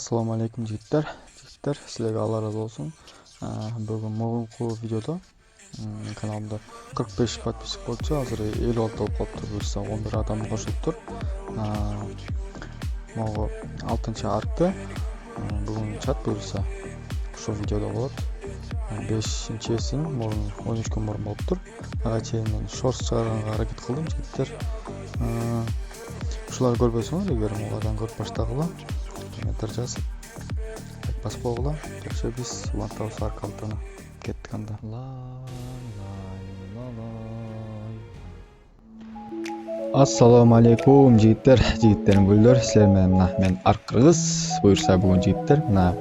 Assalamu alaikum жигиттер. Силерге Алла разы болсун. Бүгүн мурунку видеодо каналымда 45 подписчик болчу. Азыр 56 болуп калыптыр. Буюрса 11 адам кошулуптур. Могу 6-чы аркты бүгүн чат буюрса ушул видеодо болот. 5-чесин мурун 13 күн мурун болуптур. Ага чейин мен шорс чыгарганга аракет кылдым жигиттер. Ушуларды көрбөсөңөр, эгер мугадан көрүп баштагыла комментар жазып басып койгула. Также биз Вантаус аркалдана кеттик анда. Ассаламу алейкум жигиттердин гүлдөр. Силер менен мен Арк Кыргыз. Буюрса бүгүн жигиттер мына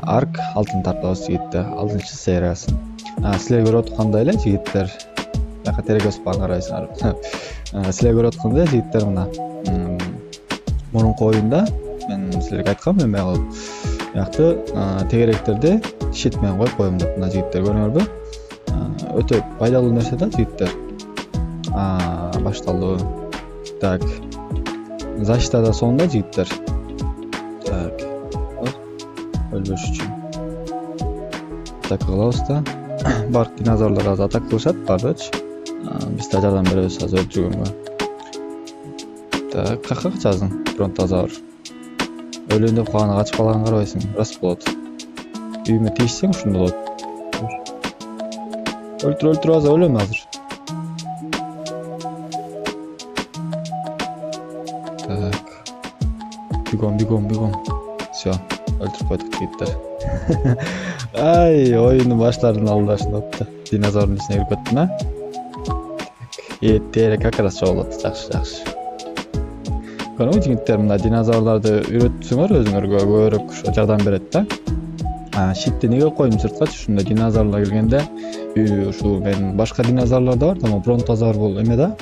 Арк алтын тартабыз жигиттер. 6-чы сериясы. Силер көрүп аткандай эле жигиттер. Бака терегөз карайсыңар. Силер көрүп аткандай жигиттер мына мурунку оюнда мен силерге айткам эме кылып биякты тегеректерди щит менен коюп коем деп. Мына жигиттер көрүңөрбү? Өтө пайдалуу нерсе да жигиттер. Башталды. Так. Защита да сонда жигиттер. Так. Өлбөш үчүн. Так кылабыз да. Бар динозаврлар азыр атак кылышат, бардычы. Биз да жардам беребиз азыр өлүп жүргөнгө. Так, какка качасың? Бронтозавр. Өлөм деп калганы качып калганын карабайсың, рас болот. Үйүмө тийишсең ушундай болот. Өлтүр азыр өлөм азыр. Так. Бигом. Всё, өлтүрүп койдук жигиттер. Ай, оюнун баштардын алдында ушундай динозаврдун ичине кирип кеттим, а? Тери как раз чогулат, жакшы. Көрүңүз жигиттер, мына динозаврларды үйрөтсөңөр өзүңөргө көбүрөөк жардам берет да. Щитти неге койдум сырткачы? Ушундай динозаврлар келгенде ушул мен башка динозаврлар да бар да, бронтозавр бул эме да.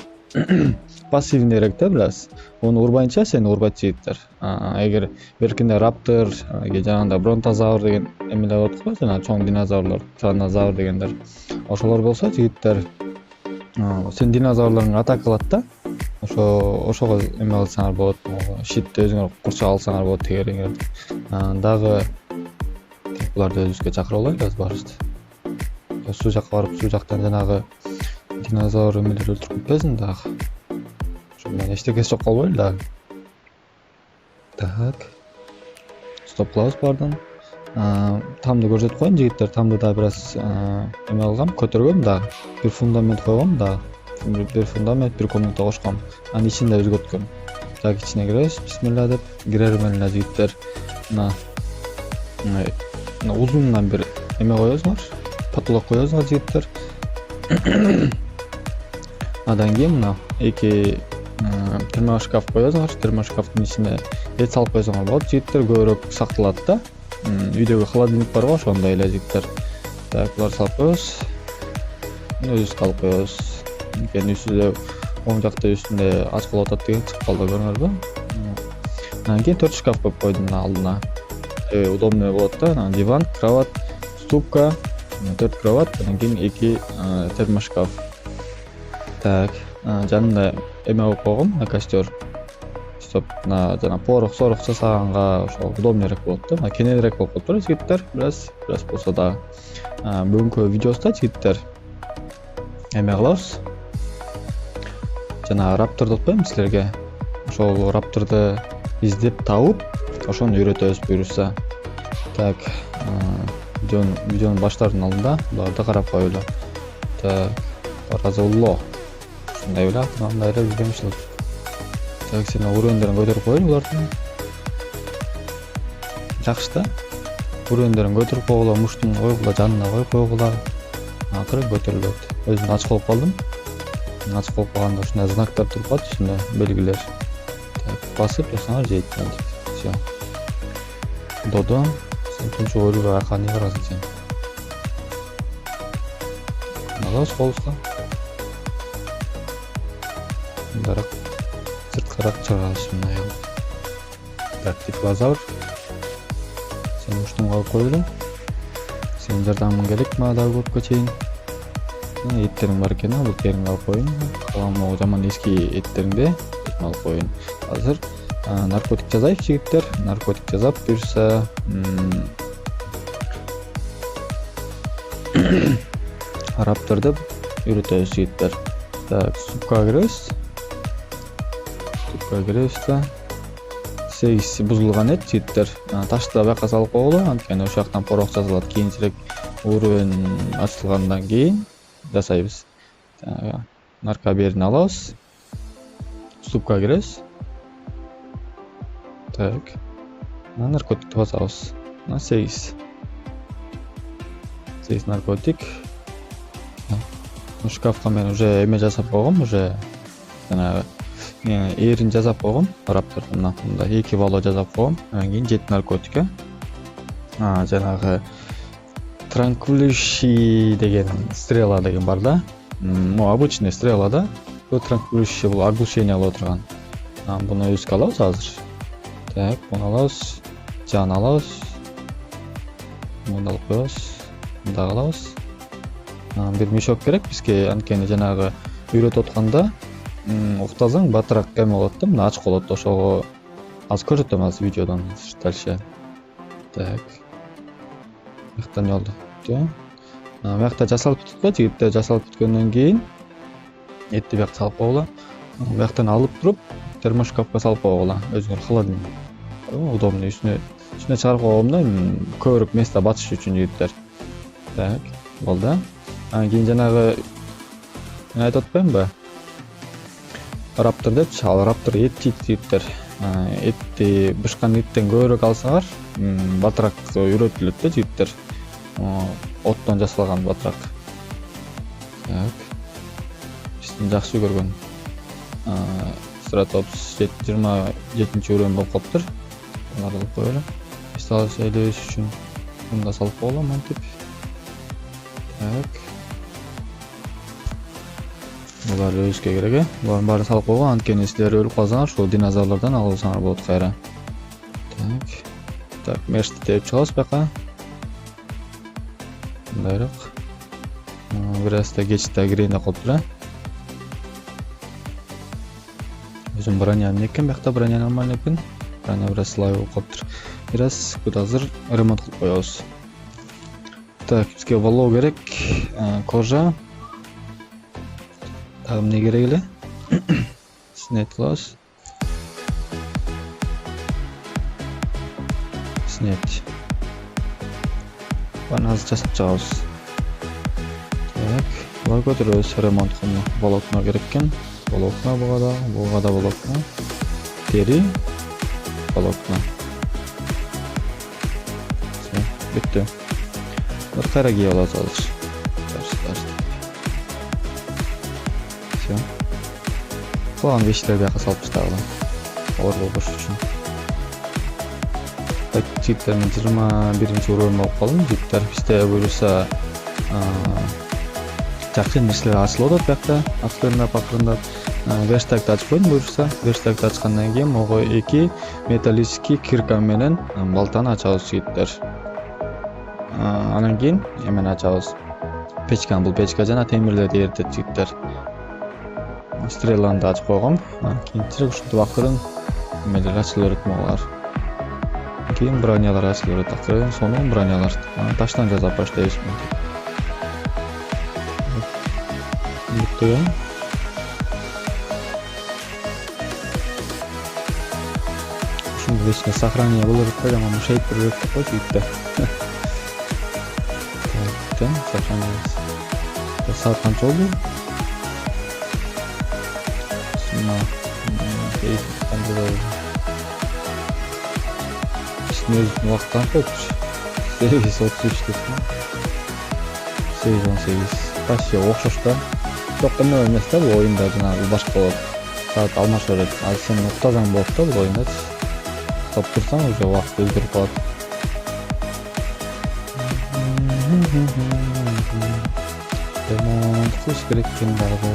Пассивнийрээк да бираз. Ону урбайынча сени урбайт жигиттер. Эгер беркинде раптор, жанагындай бронтозавр деген эмелер болот го, жана чоң динозаврлар, тиранозавр дегендер. Ошолор болсо жигиттер, сен динозаврларың атака кылат да. Ошого эме кылсаңар болот. Щитти өзүңөр курчап алсаңар болот тегереңерди. Дагы буларды өзүбүзгө чакырып алайлы аз барышты. Суу жакка барып, суу жактан жанагы динозавр эмелер өлтүрүп кетпесин дагы. Ошондон эчтекеси жок болбойлу дагы. Так. Стоп кылабыз бардын. Тамды көрсөтүп коеюн жигиттер. Тамды да бираз эме кылгам, көтөргөм дагы. Бир фундамент койгом дагы. Бир фундамент, бир комната кошком. Анын ичинде өзгөрткөм. Так, ичине киребиз. Бисмилла деп кирер менен жигиттер. Мына узундан бир эме коесуңар. Потолок коесуңар жигиттер. Андан кийин мына эки термошкаф коесуңар. Термошкафтын ичине эт салып койсоңор болот. Жигиттер көбүрөөк сакталат да. Үйдөгү холодильник бар го, ошондой эле жигиттер. Так, буларды салып коебуз. Өзүбүз калып коебуз. Экен үстүндө оң жакта үстүндө ач болуп атат деген чыгып калды, көрүңөрбү? Анан кийин 4 шкаф коюп койдум мына алдына. Удобный болот да. Диван, кровать, ступка, 4 кровать, анан кийин 2 термошкаф. Так, жанында эме коюп койгом, костер. Стоп, жана порох жасаганга ошо удобныйраак болот да. Кененирээк болуп калыптыр жигиттер, бираз болсо да. Бүгүнкү видеосунда жигиттер эме кылабыз. Жана рапторду атпайм силерге. Ошол рапторду издеп табып, ошону үйрөтөбүз буюрса. Так, видеонун баштардын алдында буларды карап коелу. Так, разолло. Ушундай эле андай эле билемишил. Так, сен уровендерин көтөрүп коелу булардын. Жакшы да. Уровендерин көтөрүп койгула, муштун койгула, жанына коюп койгула. Акыры көтөрүлөт. Өзүм ачык болуп калдым. Ачык болуп калганда ушундай знактар туруп калат, ушундай белгилер. Так, басып жасаңар жейт. Всё. Додо, сен тунчу ойлуга аканы карасың сен. Алабыз колубузга. Мындарак сырткарак чыгарабыз мындай. Так, динозавр. Сен муштун коюп коелу. Сенин жардамың керек мага дагы көпкө чейин. Эттериң бар экен, бул терин алып коеюн. Каламы жаман эски эттериңди алып коеюн. Азыр наркотик жазайык жигиттер. Наркотик жазап буюрса Raptor'da үйрөтөбүз жигиттер. Так, супка киребиз. Супка киребиз да. 8 бузулган эт жигиттер. Ташты бакка салып койгула, анткени ошол жактан порок жазылат. Кийинчерээк уурун ачылгандан кийин жасайбыз. Наркоберни алабыз. Супка киребиз. Так. Наркотикти басабыз. 8 наркотик. Шкафка мен уже эме жасап койгом, уже жанагы эрин жасап койгом. Raptor'дун мында 2 бало жасап койгом. Анан кийин 7 наркотика. Жанагы Tranquility деген стрела деген бар да. Обычный стрела да. Tranquility бул оглушение алып турган. Буну өзгө алабыз азыр. Так, буну алабыз. Жан алабыз. Муну алып коебуз. Мында алабыз. Бир мешок керек бизге, анткени жанагы үйрөтүп атканда уктасаң батыраак эме болот да, мына ачык болот. Ошого азыр көрсөтөм азыр видеодон дальше. Так. Мыктан жолду. Бuyakta жасалып бүткөн жигиттер, жасалып бүткөндөн кийин этти бuyakка салып койгула. Буяктан алып туруп термошкапка салып койгула. Өзүңөр холодильник. Удобный үстүнө чыгарып койгом да, көбүрөөк место батыш үчүн жигиттер. Так, болду. Кийин жанагы мен айтып атпаймынбы? Raptor депчи, ал Raptor эт жейт жигиттер. Этти бышкан эттен көбүрөөк алсаңар, батыраак үйрөтүлөт да жигиттер. Оттон жасалган батыраак. Так. Биздин жакшы көргөн Stratops 27-уровень болуп калыптыр. Аларды алып коелу. Мисалы сөйлөш үчүн мында салып койгула мынтип. Так. Булар өзгө керек. Булардын баарын салып койгон, анткени силер өлүп калсаңар, ушул динозаврлардан алып алсаңар болот кайра. Так. Так, мешти терип чыгабыз бака. Мындайраак. Бираз да кечте кирейин деп калыптыр. Өзүм броняны экен, бакта броняны алмай экен. Броня бираз слай болуп калыптыр. Бираз күт азыр ремонт кылып коебуз. Так, бизге валоо керек. Кожа. Тагы эмне керек эле? Снять кылабыз. Снять. Баны азыр жасап чыгабыз. Так, булар көтөрөбүз ремонт кылып. Волокна керек экен. Волокна буга да волокна. Тери. Волокна. Все, бүттү. Вот кайра кийип алабыз азыр. Все. Калган вещтерди бияка салып таштагыла. Оор болбош үчүн. Так, жигиттердин 21-уровень болуп калдым. Жигиттер бизде буюрса жакшы нерселер ачылып атат биякта. Ачылып акырындап гэштагды ачып коюн буюрса. Гэштагды ачкандан кийин ого 2 металлический кирка менен балтаны ачабыз жигиттер. Анан кийин эмени ачабыз. Печканы, бул печка жана темирлерди эритет жигиттер. Стреланы да ачып койгом. Кийинчерээк ушинтип акырын эмелер ачылып берет могулар. Кийин бронялар ачылып берет акырын, сонун бронялар. Таштан жасап баштайбыз мынтип. Бүттү. Ушунду вечне сохранение болуп койгон, аны шейпер берип койчу жигиттер. Так, сохранение. Саат канча болду? Биздин убакыттан көпчү. 8:33 деп. 8:18. Почти окшош да. Бирок эме эмес да, бул оюнда жанагы башка болот. Саат алмаша берет. Азыр сен уктасаң болот да бул оюнда. Топ турсаң уже убакыт өзгөрүп калат. Ремонт кылыш керек экен дагы.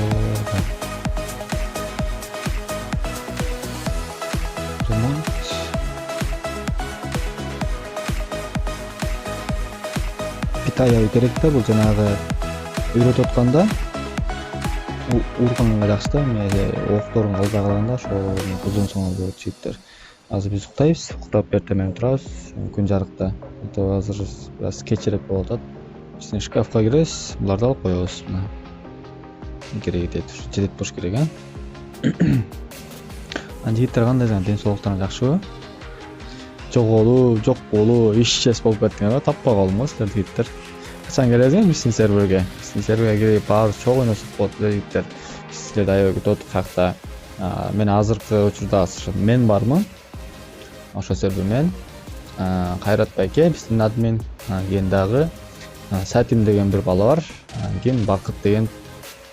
Ремонт. Питая керек да, бул жанагы үйрөтүп атканда урганга жакшы да, окторун алда калганда ошол узун соңол болот жигиттер. Азыр биз уктайбыз, уктап эртең менен турабыз. Күн жарыкта. Азыр бир аз кечирээк болуп атат. Биздин шкафка киребиз, буларды алып коебуз. Мына кереги жетет болуш керек, Жигиттер кандай жана ден соолуктарың жакшыбы? Жоголу, жок болуу, ишчес болуп кеттиңерби? Таппай калдыңбы силер жигиттер? Качан келесиңер биздин серверге? Биздин серверге кирип баарыбыз чогуу ойносок болот жигиттер. Силерди аябай күтүп атып каякта. Мен азыркы учурда мен бармын. Ошо сервер мен. Кайрат байке биздин админ, кийин дагы Сатим деген бир бала бар. Кийин Бакыт деген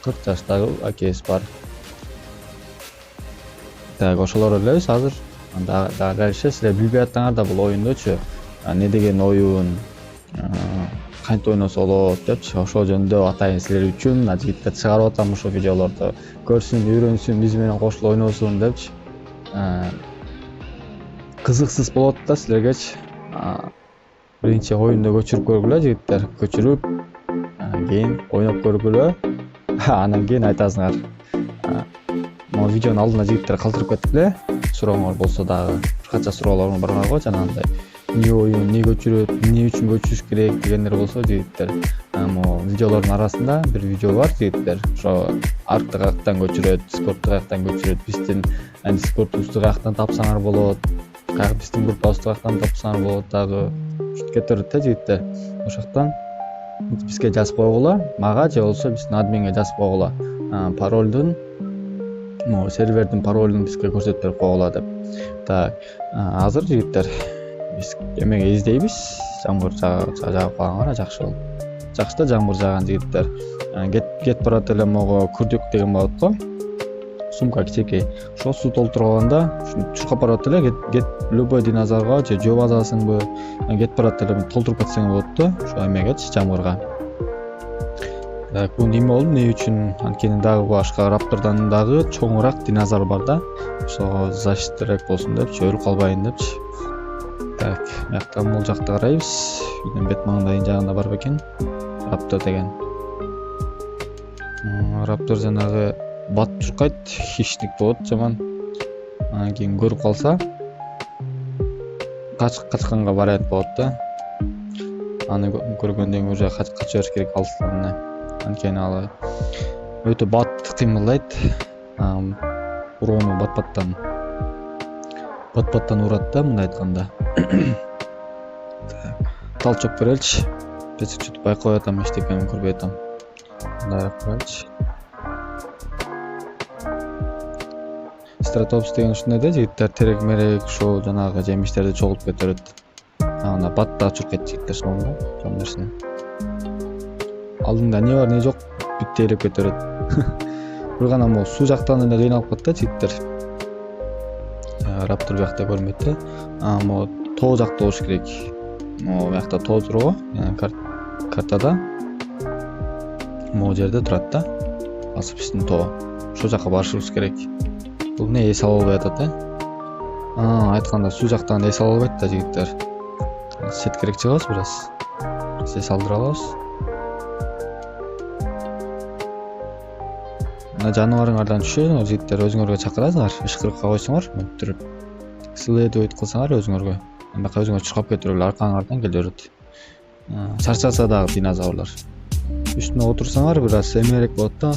40 жаштагы акебиз бар. Так, ошолор элебиз азыр. Дальше силер билбей аттыңар да бул оюндочу эмне деген оюн, кантип ойносо болот депчи, ошол жөнүндө атайын силер үчүн жигиттер чыгарып атам ошо видеолорду. Көрсүн, үйрөнсүн, биз менен кошулуп ойносун депчи. Кызыксыз болот да силергечи. Биринчи оюнду көчүрүп көргүлө жигиттер, көчүрүп, кийин ойноп көргүлө. Анан кийин айтасыңар. Могу видеонун алдына жигиттер калтырып кеткиле. Сурооңор болсо дагы бир канча суроолоруң бар го, жанагындай эмне оюн, эмне көчүрөт, эмне үчүн көчүрүш керек дегендер болсо жигиттер. Могу видеолордун арасында бир видео бар жигиттер. Ошо аркты каяктан көчүрөт, Discord'ду каяктан көчүрөт, биздин Discord'убузду каяктан тапсаңар болот, биздин группабызды каяктан тапсаңар болот дагы. Ушинтип кетет да жигиттер. Ошоктон бизге жазып койгула, мага же болбосо биздин админге жазып койгула. Паролдун, сервердин паролун бизге көрсөтүп берип койгула деп. Так, азыр жигиттер биз эмеге издейбиз. Жамгыр жагып калган жакшы болду. Жакшы да жамгыр жааган жигиттер. Кет барат эле могу күрдүк деген болот го. Сумка кичекей. Ошо суу толтуруп алганда ушуну чуркап барат эле, кет любой динозаврга же жөө базасыңбы, кет барат эле толтуруп кетсең болот да. Ошо эмегечи жамгырга. Так, бул неме болду, эмне үчүн? Анткени дагы башка раптордон дагы чоңураак динозавр бар да. Ошого защиттырак болсун депчи, өлүп калбайын депчи. Так, мыякта бул жакты карайбыз. Үйдүн бет маңдайын жагында бар бекен. Раптор деген. Раптор жанагы бат чуркайт, хищник болот жаман. Анан кийин көрүп калса, качканга вариант болот да. Аны көргөндөн уже качып жибериш керек алыстан. Анткени ал өтө бат кыймылдайт. Уроону бат-баттан урат да, мындай айтканда. Талчок береличи. Чөтүп байкап атам, эчтекени көрбөй атам. Мындай береличи. Стратопс деген ушундай да жигиттер, терек-мерек ошо жанагы жемиштерди чогултуп кетирет. Ана батта чуркайт жигиттер сонун, жон нерсе. Алдында эмне бар, эмне жок бүт тейлеп кетирет. Бир гана могу суу жактан эле кыйналып калат да жигиттер. Раптор жакта көрмөйт да. Могу тоо жакта болуш керек. Могу бакта тоо турго, картада. Могу жерде турат да. Асып биздин тоо. Ошол жака барышыбыз керек. Бул эмне эс ала албай атат, айтканда суу жактан эс ала албайт да жигиттер. Сеткерек чыгабыз бир аз. Эс алдыра алабыз. Жаныбарыңардан түшөңөр жигиттер, өзүңөргө чакырасыңар, ышкырыкка койсоңор, мөптүрүп следует кылсаңар өзүңөргө. Андакай өзүңөр чуркап кетирүүгө аркаңардан келе берет. Чарчаса дагы динозаврлар. Үстүнө отурсаңар бир аз эмерек болот да.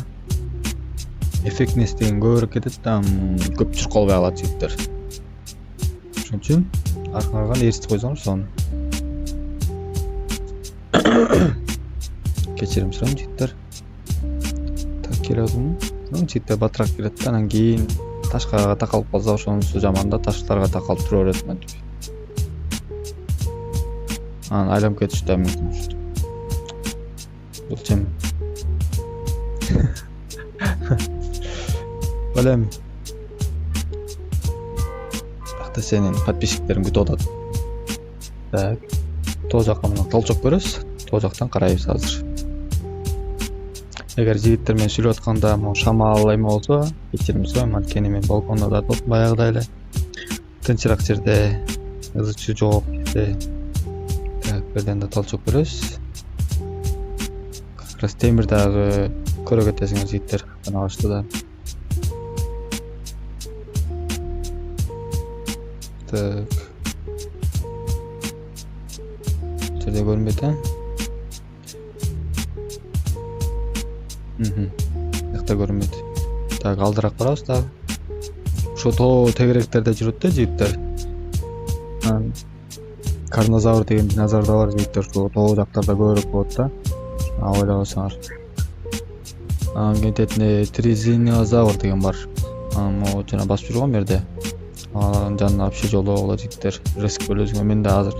Эффектнес деген көбүрөөк кетет да, көп чуркалбай калат жигиттер. Ошон үчүн аркаңарга нерсти койсоңор сону. Кечирим сурайм жигиттер. Так, келебизби? Жигиттер батыраак келет да, анан кийин ташка такалып калса ошонусу жаман да, таштарга такалып тура берет мынтип. Анан айланып кетиш да мүмкүн. Бул чем. Балем. Бакта сенин подписчиктериң күтүп атат. Так. Тоо жакка мына толчок көрөсүз. Тоо жактан карайбыз азыр. Эгер жигиттер менен сүйлөп атканда шамал эме болсо, кечирим сурайм, анткени мен балкондо да отурдум баягыдай эле. Тынчыраак жерде, ызычы жок жерде. Так, берден да толчок көрөсүз. Как раз темир дагы көрө кетесиңер жигиттер, жана башта да. Так. Жерде көрүнбөйт а? Жакта көрүнбөйт. Так, алдыраак барабыз дагы. Ошо тоо тегеректерде жүрөт да жигиттер. Карнозавр деген динозавр да бар жигиттер, ошо тоо жактарда көбүрөөк болот да. Ойлобосоңор. Кететине тризинозавр деген бар. Могу жана басып жүргөн берде. Жанына вообще жолдогула жигиттер. Риск бөлөсүңөр. Мен да азыр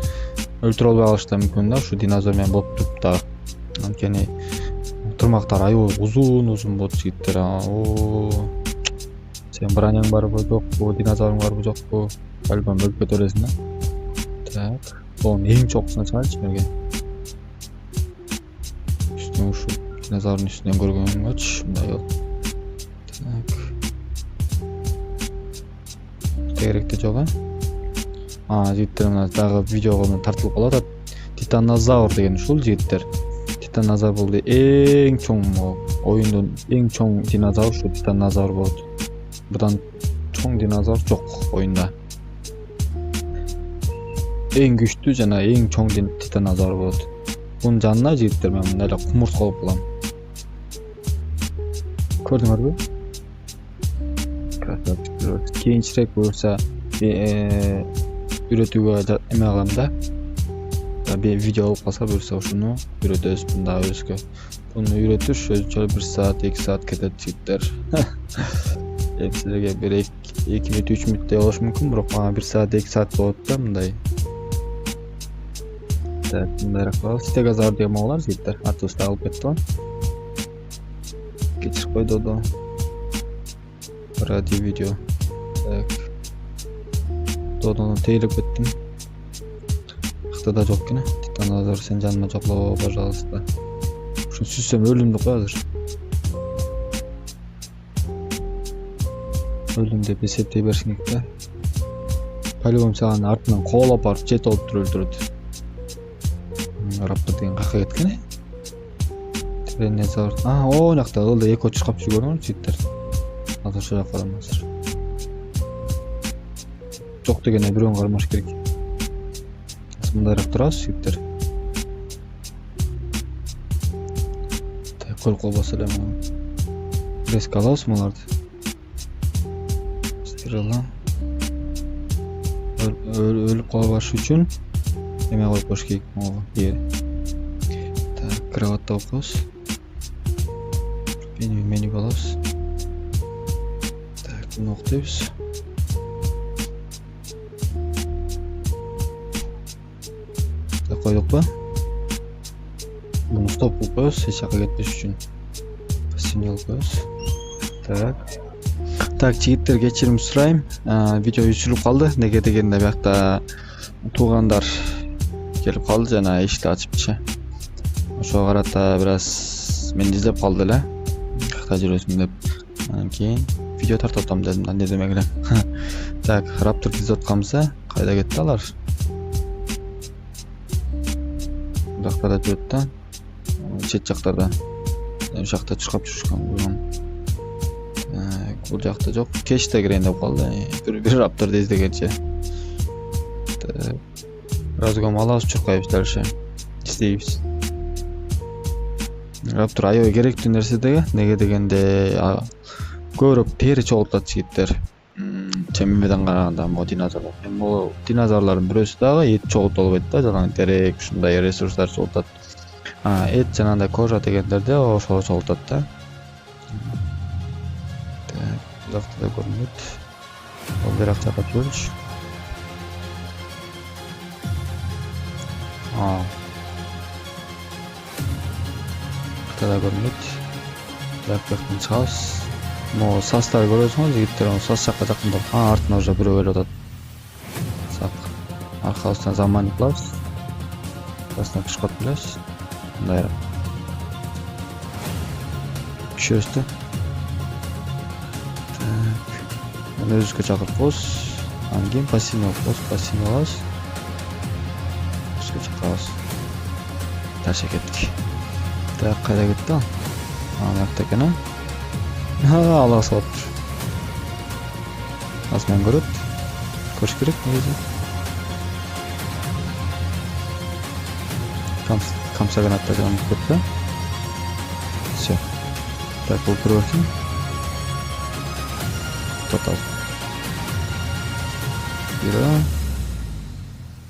өлтүрө албай калыштыр мүмкүн да, ушу динозавр менен болуп туруп да. Анткени тырмактар аябай узун болот жигиттер. Сен броняң барбы, жокпу, динозаврың барбы, жокпу? Альбом бөлүп кете бересиң да. Так, onun en çokусuna чыгайчы берге. Üstüne şu dinozavrın üstünden görgөнүм өч, мындай yok. Так. Тегеректе жок, жигиттер мына дагы видеого тартылып калат. Титанозавр деген ушул жигиттер. Титанозавр болду эң чоң оюндун эң чоң динозавр ушу титанозавр болот. Бурдан чоң динозавр жок оюнда. Эң күчтүү жана эң чоң титанозавр болот. Бунун жанына жигиттер мен мындай эле кумурска алып калам. Көрдүңөрбү? Кийинчерээк буюрса үйрөтүүгө эме кылам да. Видео алып калса буюрса ушуну үйрөтөбүз мында өзгө. Буну үйрөтүш өзүнчө 1 саат, 2 саат кетет жигиттер. Силерге 1-2 мүнөт 3 мүнөттөй болушу мүмкүн, бирок мага 1 саат 2 саат болот да мындай. Так, мындайраак кылабыз. Стегозавр деген могулар жигиттер. Артыбызда алып кетти го. Кечирип койду да. Ради видео. Так. Додону тейлеп кеттим. Кытада жок экен. Титанозавр сен жаныма жоклоо, пожалуйста. Ушуну сүзсөм өлүмдү кой азыр. Өлүм деп эсептей беришиң керек да. Полигон саган артынан коолап барып жет алып туруп өлтүрөт. Раптор деген кайка кеткен э? Тиренозавр. Жакта ылды эко чуркап жүргөнү жигиттер. Азыр ошо жака барам азыр. Жок дегенде бирөөнү кармаш керек. Мындайраак турабыз жигиттер. Так, кол колбаса эле мына. Реск алабыз буларды. Стерила. Өлүп калбаш үчүн эме коюп коюш керек могу. Так, кроватта окуйбуз. Меню алабыз. Так, буну октойбуз. Так, койдукпу? Буну стоп кылып коебуз, эч жака кетпеш үчүн. Пассивный алып коебуз. Так, жигиттер кечирим сурайм. Видео үзүлүп калды. Неге дегенде биякта туугандар келип калды жана эшикти ачыпчы. Ошого карата бир аз мени издеп калды эле. Кайда жүрөсүң деп. Анан кийин видео тартып атам дедим, не демек эле. Так, Raptor'ду издеп атканбызда кайда кетти алар? Бакта да жүрөт да. Чет жактарда. Ушул жакта чуркап жүрүшкөн. Бул жакта жок. Кечте кирейин деп калды. Бир Raptor'ду издегенче. Разгом алабыз, чуркайбыз дальше. Издейбиз. Raptor аябай керектүү нерсе деге. Неге дегенде көбүрөөк тери чогултат жигиттер. Чембеден караганда могу динозавр. Могу динозаврлардын бирөөсү дагы эт чогултуп албайт да, жалаң терек, ушундай ресурстар чогултат. Эт жанагындай кожа дегендерде ошол чогултат да. Так, жакта да көрүнөт. Ал бирок жака көрүш. Кытада көрүнөт. Жактан чыгабыз. Могу састарды көрөсүңөр жигиттер, сас жакка жакындап. Артынан уже бирөө келип атат. Сак. Аркабыздан заман кылабыз. Састан чуркап келебиз. Мындайраак. Күчөбүз да. Так. Мына өзгө чакырып коебуз. Анан кийин пассивный алабыз. Пассивный алабыз. Өзгө чакырабыз. Дальше кеттик. Так, кайда кетти ал? Мынакта экен а? Ала салып тур. Азыр мен көрөт. Koş gerek negesi. Kamsa kanatta canım kötü. Все. Так, попробуем. Total. Bira.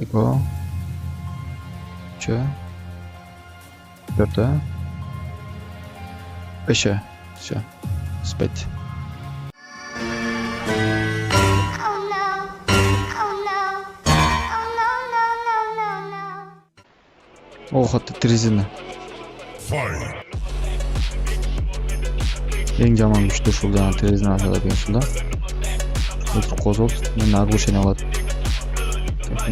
Ego. Че. Dörtte. Beşe. Все. Спать. О, hatto trezini. Eng jomon kuchli ушул жана trezini ашады экен ушунда. Козол, мен нагрузение алат.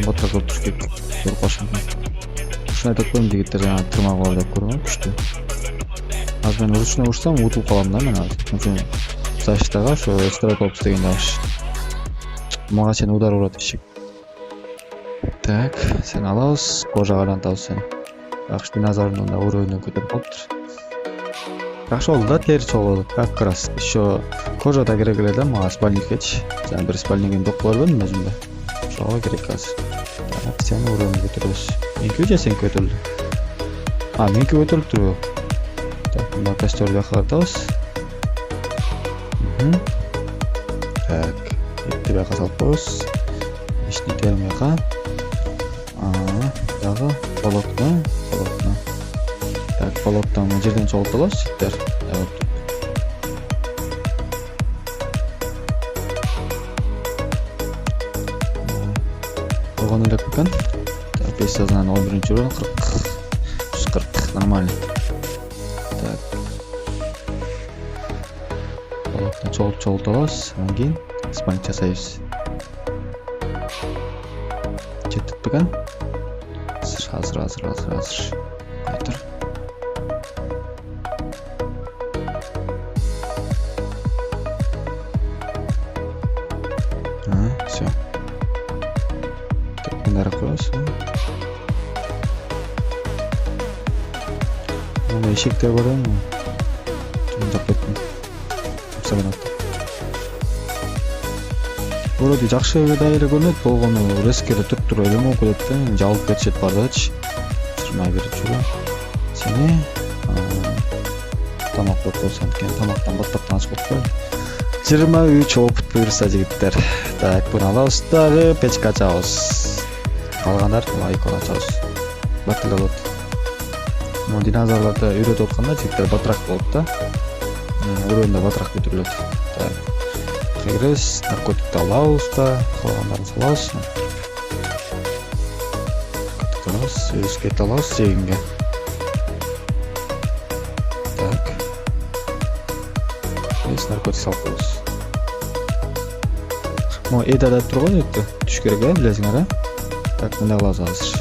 Ботка кылып туруш керек. Туруп калышым. Ушуну айтып коем жигиттер жана тырмак бар деп көргөн күчтүү. Азыр мен ручной урсам утуп калам да мен азыр. Үчүн заштага ошо стратопс деген жаш. Мага сен удар урат ишик. Так, сен алабыз, кожага айлантабыз сени. Жакшы динозаврдын да уровенин көтөрүп калыптыр. Жакшы болду да, тери чогулду. Как раз еще кожа да керек эле да мага спальникечи. Жана бир спальнигин жок көрбөдүм өзүмдө. Ошого керек азыр. Так, сен уровенин көтөрөбүз. Меники же сен көтөрүлдү? Меники көтөрүлүптүр. Так, мына костёрду жакка картабыз. Так, этти жакка салып коебуз. Ишни терим жакка. Дагы болотно. Так, болоттон жерден чогултуп алабыз ситтер. Болгон элек экен. Так, 5 сазынан 11-уровень 140 нормально. Так. Болоттон чогултуп алабыз. Андан кийин спальник жасайбыз. Жетип экен. Hazır. Aydır. Все. Так, bunları koyuyoruz. Bunu eşikler var mı? Bunu da koydum. Hepsini attım. Вроде жакшы дайыр көрүнөт, болгону рескеде туруп туруп эле мүмкүн деп жабылып кетишет бардачы. Жырмай берип жүрө. Сени тамак коюп койсоң экен, тамактан баттаптан ачып коюп. 23 опыт буюрса жигиттер. Так, буну алабыз дагы печка ачабыз. Калгандар лайкол ачабыз. Баттылы болот. Могу динозаврларды үйрөтүп атканда жигиттер батыраак болот да. Уровенде батыраак көтөрүлөт. Так. Регресс, наркотикти алабыз да, калгандарын салабыз. Наркотик алабыз, өскет алабыз жегинге. Так. Эс наркотик салып коебуз. Могу эдада турган өттү. Түш керек э, билесиңер э? Так, мындай кылабыз азыр.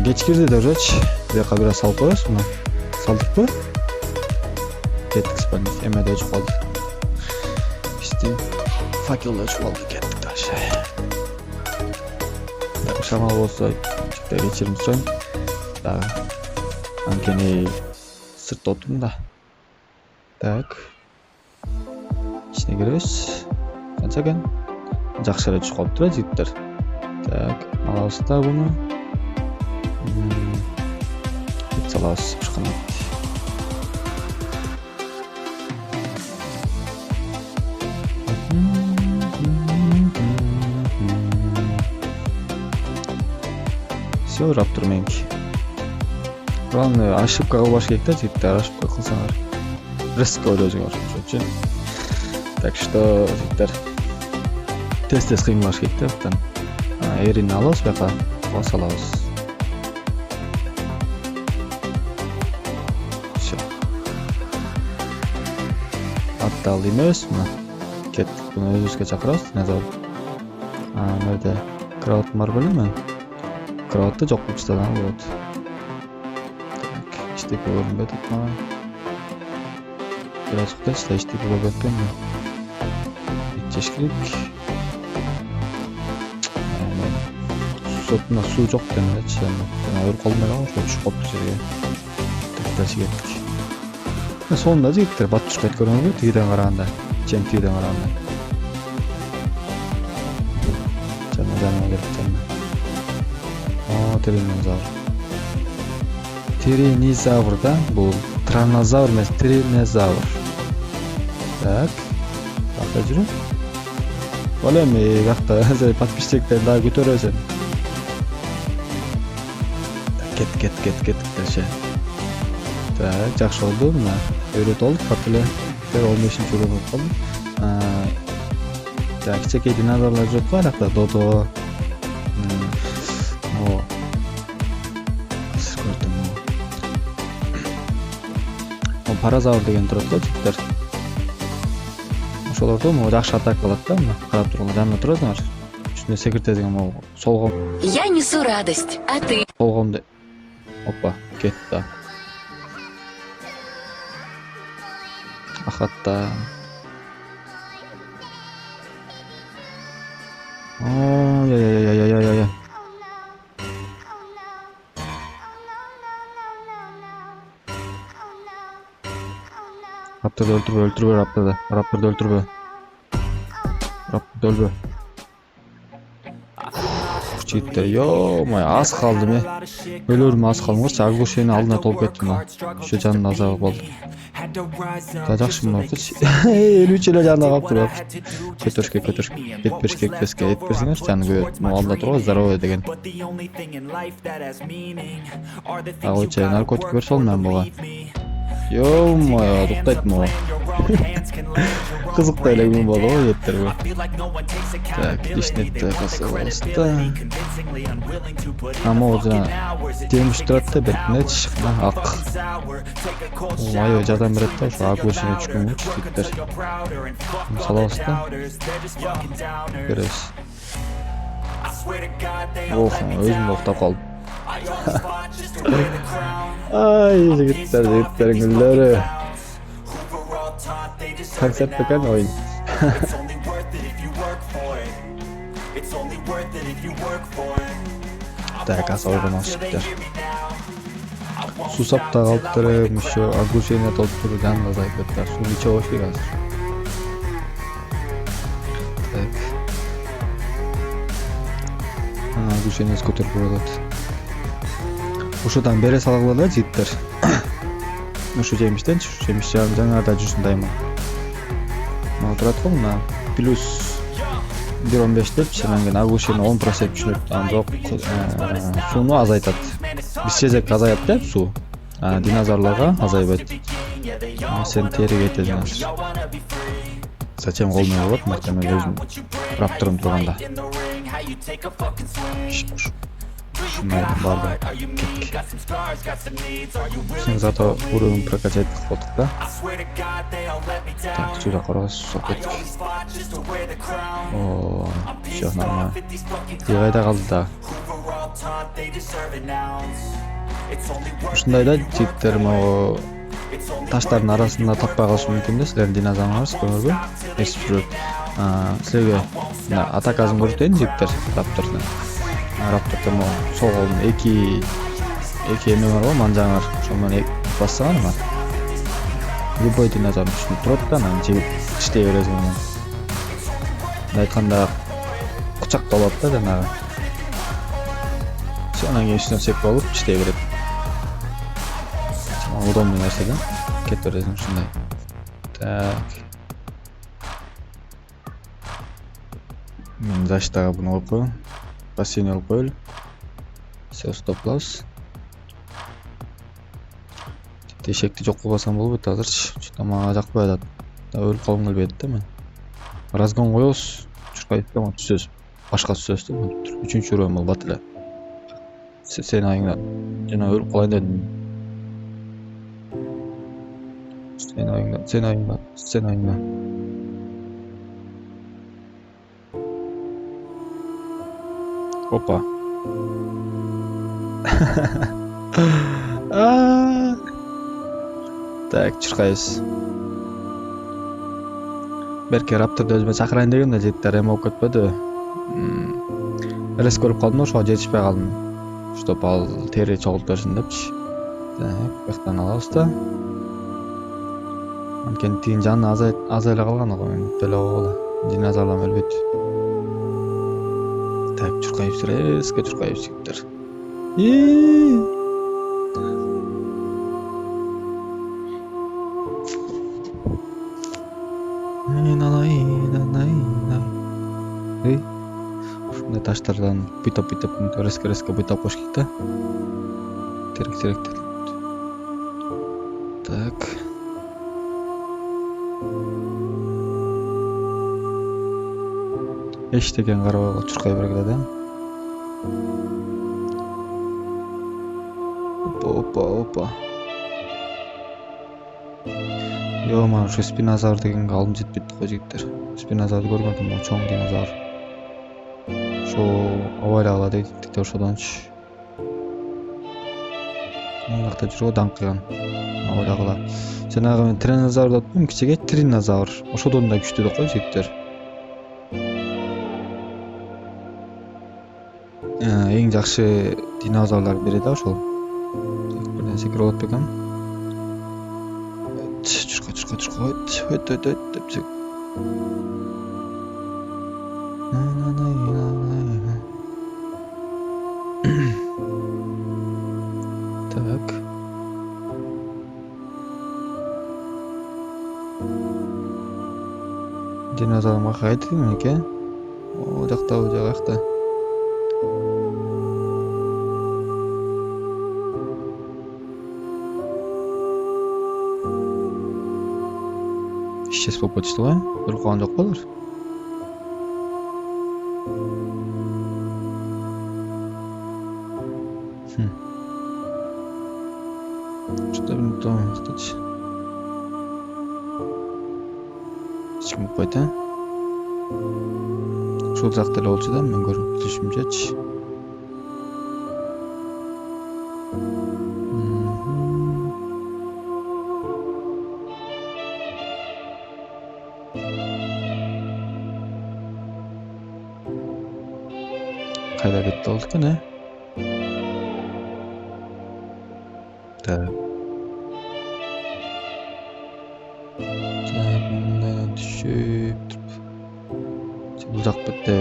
Кечкирди да ужачы. Бияка бир аз салып коебуз муну. Салдыкпы? Кеттик спальник, эмеде өчүп калды. Факелды өчүп алып кеттик дальше. Так, шамал болсо кечирим сурайм. Дагы анткени сыртта отурдум да. Так. Ичине киребиз. Канча экен? Жакшы эле түшүп калыптыр жигиттер. Так, алабыз да буну. Салабыз ушкана. Все, раптор менки. Главное, ошибка кылбаш керек да, жигиттер, ошибка кылсаңар. Резко ойлойсуңар, ошончу. Так что, жигиттер, тез кыймылдаш керек да, буттан. Эрини алабыз, бияка салабыз. Все. Аттал эмес, мына. Кеттик, буну өзүбүзгө чакырабыз, динозавр. Мына кровать бар белемби? Кроватты жок кылып таштаган болот. Так, иштеги көрүнбөйт мага. Бир аз уктайчы да иштеги болуп кетпейби? Ичиш керек. Сотуна суу жок демечи, өлүп калдым эле, ошо түшүп калыптыр жерге. Тактачы кеттик. Сонунда жигиттер бат түшпөйт көрүнбөйт, тигиден караганда, чең тигиден караганда. жаныма келип жанына. Тиринозавр. Тиринозавр да, бул тиранозавр эмес, тиринозавр. Так. Бакта жүрүп. Боло эми бакта подписчиктер дагы көтөрөсүн. Кет деши. Так, жакшы болду. Мына өйрөтүп алдык, бат эле. 15-чи урунга калды. Так, кичинекей динозаврлар жүрөт го, алакта додо. Паразавр деген турат го, жигиттер. Ошолордо могу жакшы атака кылат да, мына карап турганда жанында турат, мына үстүнө секирте деген могу солгон. Я несу радость, а ты? Солгонду. Опа, кетти. Ахатта. Ой. Raptor'u öldürme Raptor'u. Raptor'u öldürme. Raptor'u öldürme. Çiğitte. Yo, az kaldı mı? Ölürüm az kalmış. Çağır şeyini aldığına toluk ettim ha. Şu canın azabı oldu. Kacak şimdi orada. 53 ile canına kaptı bak. Kötürşke. Etpirsinger canı göğüt. Muğalda durur. Здоровье деген. Ağuçaya narkotik verse olmayan buğa. Yo-moyo, to'xtatma. Qiziq taylagim bor, yetter bu. Так, ishni qasabasida. Ammo o'zina temir turadi, betini chiqma haq. Voy, jadam beradi, shu ag'ushini tushkunlik yetter. Xalosda. Ko'rish. O'zim to'xtab qoldim. Ay, jigitlerin gülleri. Konsept bakan oyun. Так, асаурын ашыптыр. Сусап да қалыптырым, еще огурчение толтыру жанында зайкеттер. Су нече ойшыр азыр. Так. Огурчение көтөрүп көрөт. Ушудан бере салгыла да життер. Ушу жемиштен, жемиш жаңарда жүрсүн дайыма. Мына турат го мына плюс 1.15 деп чененген агушини 10% түшүнөт. Ан жок, сууну азайтат. Бизчежек азаят да суу. Динозаврларга азайбайт. Сен териге кетесиң азыр. Зачем колуна болот? Мартеме өзүм рапторум турганда. Барда. Сен зато уровень прокачать кылдык да. Так, сюда карас, сокет. О, всё нормально. Кайда калды да. Ушундай да жигиттер могу таштардын арасында таппай калышы мүмкүн да. Силердин динозаврларыңыз көрбү? Эсип жүрөт. Силерге атакасын көрсөтөйүн жигиттер, раптордун. Рапторда мо солгон эки эме бар го, манжаңар. Ошол менен бассаңар ма? Любой динозавр үчүн турат да, анан жигип иштей бересиң. Айтканда кучакта болот да жанагы. Анан кийин үстүнө сеп болуп иштей берет. Удобный нерсе да. Кетип бересиң ушундай. Так. Мен заштага буну коюп коем. Бассейн алып коелу. Все, стоп-ласс. Тешекти жок кылбасам болбойт азырчы. Чөтө мага жакпай атат. Өлүп калгым келбейт да мен. Разгон коебуз. Чуркайт да, түсөбүз. Башка түсөбүз да. 3-уровень болбот эле. Сен айыңда жана өлүп калайын дедим. Сен айыңда. Опа. Так, чуркайбыз. Берке рапторду өзүмө чакырайын дегенде жеттер эме болуп кетпеди. Элес көрүп калдым, ошого жетишпей калдым. Чтоб ал тери чогултушун депчи. Так, бактан алабыз да. Анткени тигин жаны азайла калган го, мен деле боло. Динозаврлар өлбөйт. Так, чуркайып резко чуркайып жигиттер. Ушундай таштардан буйтап резко буйтап коюш керек да. Терек. Так. Эчтеген карабай чуркай бергиле да. Опа. Мана ушу спинозавр дегенге алым жетпейт го жигиттер. Спинозаврды көргөндүм, могу чоң динозавр. Ошо абайлагыла дейт ошодончу. Мындакта жүргө даңкыган. Абайлагыла. Жанагы мен тиренозаврды аттым, кичиге тринозавр. Ошодон да күчтүү да кой жигиттер. Эң жакшы динозаврлар бири да ошол. Бир нерсе кирип атып экен. Өт деп чык. Так. Динозаврга кайтып экен. О, жакта. Исчез болуп кетишти го. Көргөн жок болор. Что бир то, кстати. Ичким койду. Ушул жакта эле болчу да, мен көрүп түшүмчөчү. Кайда кетти болду экен, Так. Мындай түшүп туруп. Узак кетти.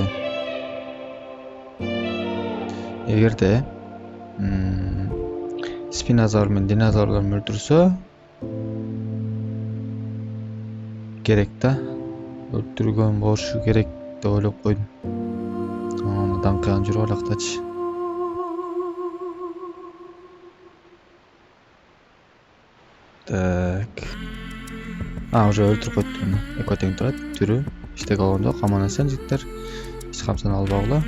Эгерде спинозавр мен динозаврлар өлтүрсө керек да. Өлтүргөн болушу керек деп ойлоп койдум. Даңкыган жүрүп алактачы. Так. Уже өлтүрүп койту муну. Экөө тең турат, түрү. Иштеге болгон жок, аман эсен жигиттер. Эч камсаны албагыла.